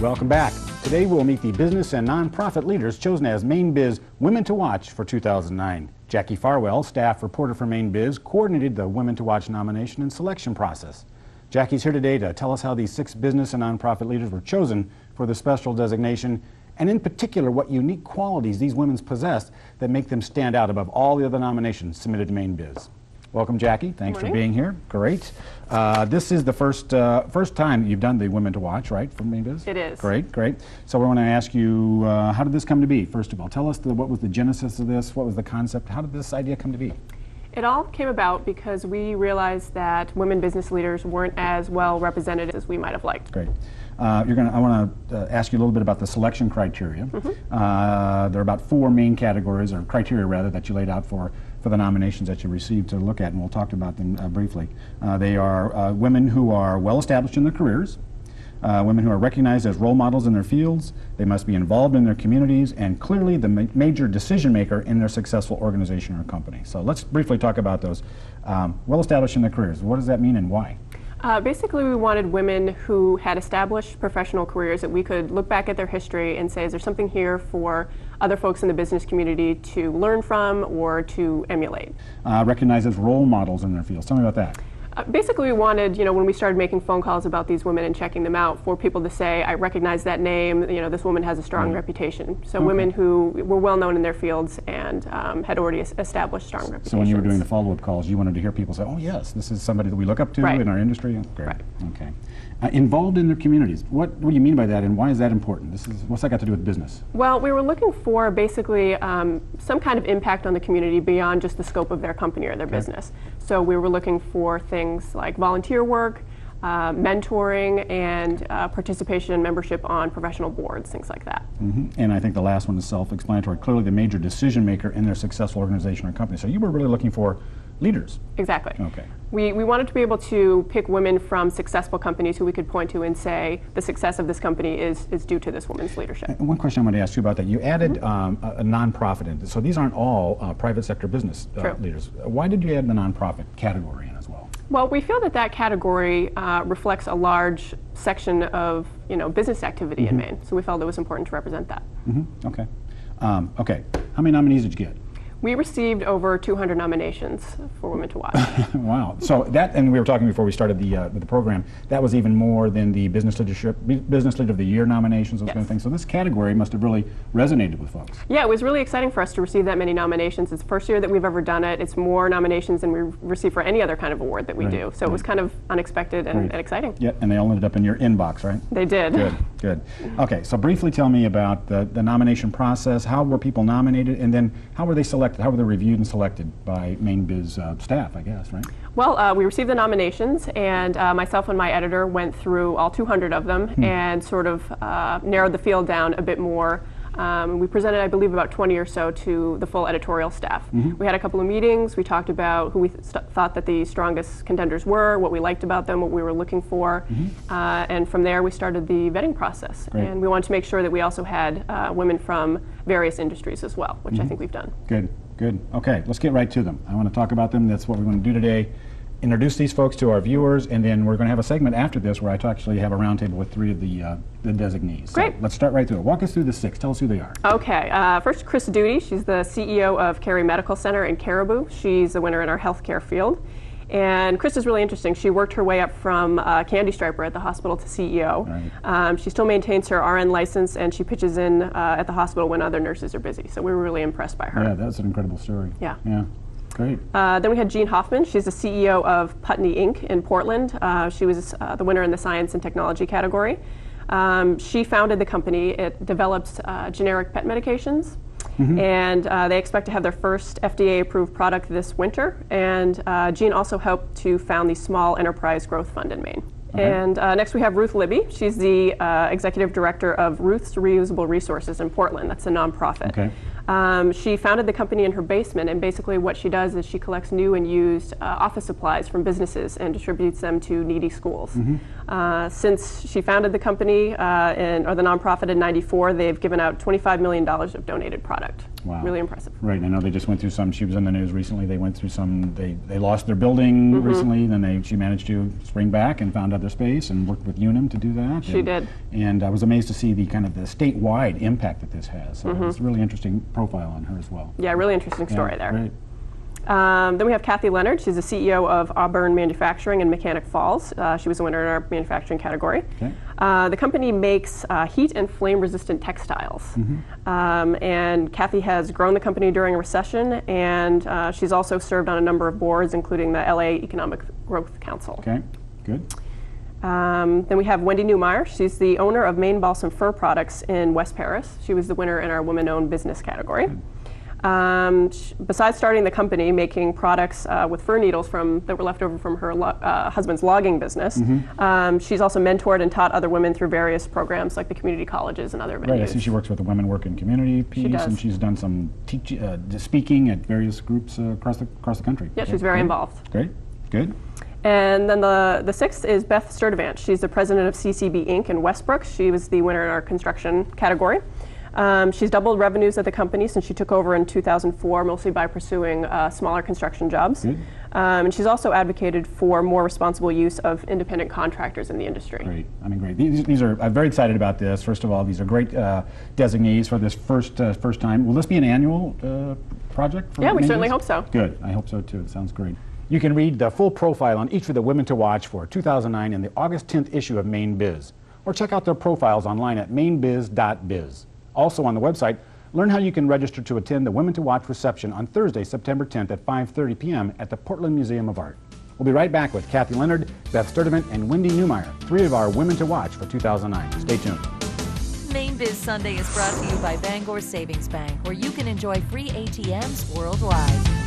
Welcome back. Today we'll meet the business and nonprofit leaders chosen as Mainebiz Women to Watch for 2009. Jackie Farwell, staff reporter for Mainebiz, coordinated the Women to Watch nomination and selection process. Jackie's here today to tell us how these 6 business and nonprofit leaders were chosen for the special designation, and in particular what unique qualities these women possess that make them stand out above all the other nominations submitted to Mainebiz. Welcome, Jackie. Thanks for being here. Great. This is the first time you've done the Women to Watch, right, from Mainebiz? It is. Great, great. So we want to ask you, how did this come to be, first of all? Tell us what was the genesis of this, what was the concept, how did this idea come to be? It all came about because we realized that women business leaders weren't as well represented as we might have liked. Great. I want to ask you a little bit about the selection criteria. There are about 4 main categories, or criteria rather, that you laid out for the nominations that you received to look at, and we'll talk about them briefly. They are women who are well established in their careers, women who are recognized as role models in their fields, they must be involved in their communities, and clearly the major decision maker in their successful organization or company. So let's briefly talk about those. Well established in their careers, what does that mean and why? Basically, we wanted women who had established professional careers that we could look back at their history and say, is there something here for other folks in the business community to learn from or to emulate? Recognized as role models in their fields. Tell me about that. Basically, we wanted, when we started making phone calls about these women and checking them out, for people to say, I recognize that name, this woman has a strong reputation. So women who were well known in their fields and had already established strong reputations. So when you were doing the follow-up calls, you wanted to hear people say, oh yes, this is somebody that we look up to in our industry? Great. Right. Okay. Involved in their communities. What do you mean by that, and why is that important? What's that got to do with business? Well, we were looking for basically some kind of impact on the community beyond just the scope of their company or their business. So we were looking for things like volunteer work, mentoring, and participation and membership on professional boards, things like that. And I think the last one is self-explanatory. Clearly the major decision maker in their successful organization or company. So you were really looking for leaders. Exactly. Okay. We wanted to be able to pick women from successful companies who we could point to and say the success of this company is due to this woman's leadership. And one question I want to ask you about that. You added a nonprofit in. So these aren't all private sector business leaders. Why did you add the nonprofit category in as well? Well, we feel that that category reflects a large section of business activity in Maine. So we felt it was important to represent that. Okay. Okay. How many nominees did you get? We received over 200 nominations for Women to Watch. Wow. So that, and we were talking before we started the program, that was even more than the Business Leader of the Year nominations, those kind of things. So this category must have really resonated with folks. Yeah, it was really exciting for us to receive that many nominations. It's the first year that we've ever done it. It's more nominations than we receive for any other kind of award that we do. So it was kind of unexpected and exciting. Yeah, and they all ended up in your inbox, right? They did. Good, good. Okay, so briefly tell me about the nomination process. How were people nominated, and then how were they selected? How were they reviewed and selected by Mainebiz staff, I guess, right? Well, we received the nominations, and myself and my editor went through all 200 of them and sort of narrowed the field down a bit more. We presented, I believe, about 20 or so to the full editorial staff. We had a couple of meetings. We talked about who we thought that the strongest contenders were, what we liked about them, what we were looking for, and from there we started the vetting process. Great. And we wanted to make sure that we also had women from various industries as well, which I think we've done. Good, good. Okay, let's get right to them. I want to talk about them. That's what we want to do today. Introduce these folks to our viewers, and then we're going to have a segment after this where I actually have a roundtable with 3 of the designees. Great. So let's start right through it. Walk us through the 6. Tell us who they are. Okay. First, Chris Duty. She's the CEO of Cary Medical Center in Caribou. She's a winner in our healthcare field. And Chris is really interesting. She worked her way up from candy striper at the hospital to CEO. Right. She still maintains her RN license, and she pitches in at the hospital when other nurses are busy. So we were really impressed by her. Yeah, that's an incredible story. Yeah. Yeah. Great. Then we had Jean Hoffman. She's the CEO of Putney Inc. in Portland. She was the winner in the science and technology category. She founded the company. It develops generic pet medications. And they expect to have their first FDA-approved product this winter. And Jean also helped to found the Small Enterprise Growth Fund in Maine. Okay. And next we have Ruth Libby. She's the executive director of Ruth's Reusable Resources in Portland. That's a nonprofit. Okay. She founded the company in her basement, and basically what she does is she collects new and used office supplies from businesses and distributes them to needy schools. Since she founded the company or the nonprofit in '94, they've given out $25 million of donated product. Wow. Really impressive. Right, I know they just went through some, she was in the news recently, they went through some, they lost their building recently, then she managed to spring back and found other space and worked with Unum to do that. She did. And I was amazed to see the kind of the statewide impact that this has. So it's a really interesting profile on her as well. Yeah, really interesting story there. Right. Then we have Kathy Leonard. She's the CEO of Auburn Manufacturing in Mechanic Falls. She was the winner in our manufacturing category. Okay. The company makes heat and flame-resistant textiles. And Kathy has grown the company during a recession, and she's also served on a number of boards, including the LA Economic Growth Council. Okay, good. Then we have Wendy Newmeyer. She's the owner of Maine Balsam Fur Products in West Paris. She was the winner in our women-owned business category. Besides starting the company making products with fir needles that were left over from her husband's logging business, she's also mentored and taught other women through various programs like the community colleges and other venues. Right, I see she works with the Women Work in Community piece, and she's done some speaking at various groups across the country. Yeah, she's very involved. Great, good. And then the sixth is Beth Sturdivant. She's the president of CCB Inc. in Westbrook. She was the winner in our construction category. She's doubled revenues at the company since she took over in 2004, mostly by pursuing smaller construction jobs. And she's also advocated for more responsible use of independent contractors in the industry. Great. I mean, great. These are, I'm very excited about this. First of all, these are great designees for this first time. Will this be an annual project? Yeah, we certainly hope so. Good. I hope so too. It sounds great. You can read the full profile on each of the Women to Watch for 2009 in the August 10th issue of Mainebiz, or check out their profiles online at mainebiz.biz. Also on the website, learn how you can register to attend the Women to Watch reception on Thursday, September 10th at 5:30 p.m. at the Portland Museum of Art. We'll be right back with Kathy Leonard, Beth Sturdivant, and Wendy Newmeyer, three of our Women to Watch for 2009. Stay tuned. Mainebiz Sunday is brought to you by Bangor Savings Bank, where you can enjoy free ATMs worldwide.